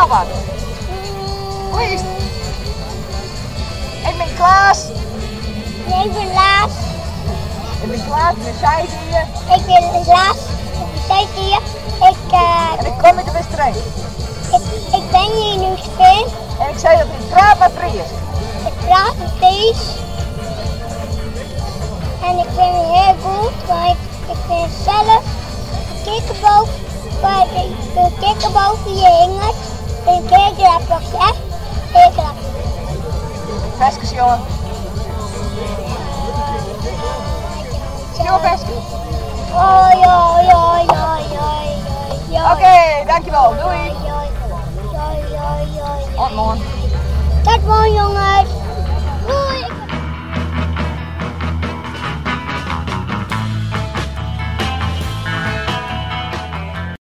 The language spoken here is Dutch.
wat? Hoe is het? Ik ben Klaas. Nee, ik ben Laas. Ik ben Klaas, ik ben Zijdier. Ik ben Laas. Ik ben Zijdier. En ik kom uit de Westerijn. Ik ben hier nu spin. En ik zei dat ik praat met Fries. Ik praat met Fries. En ik vind het heel goed, want ik vind zelf de kikkerboven je hingert. Vind ik heel grappig, hè? Heel grappig. Veskes, jongen. Jongen, veskes. Oh, ja. Oké, dankjewel. Doei. Ja. Tot morgen. Tot morgen, jongens.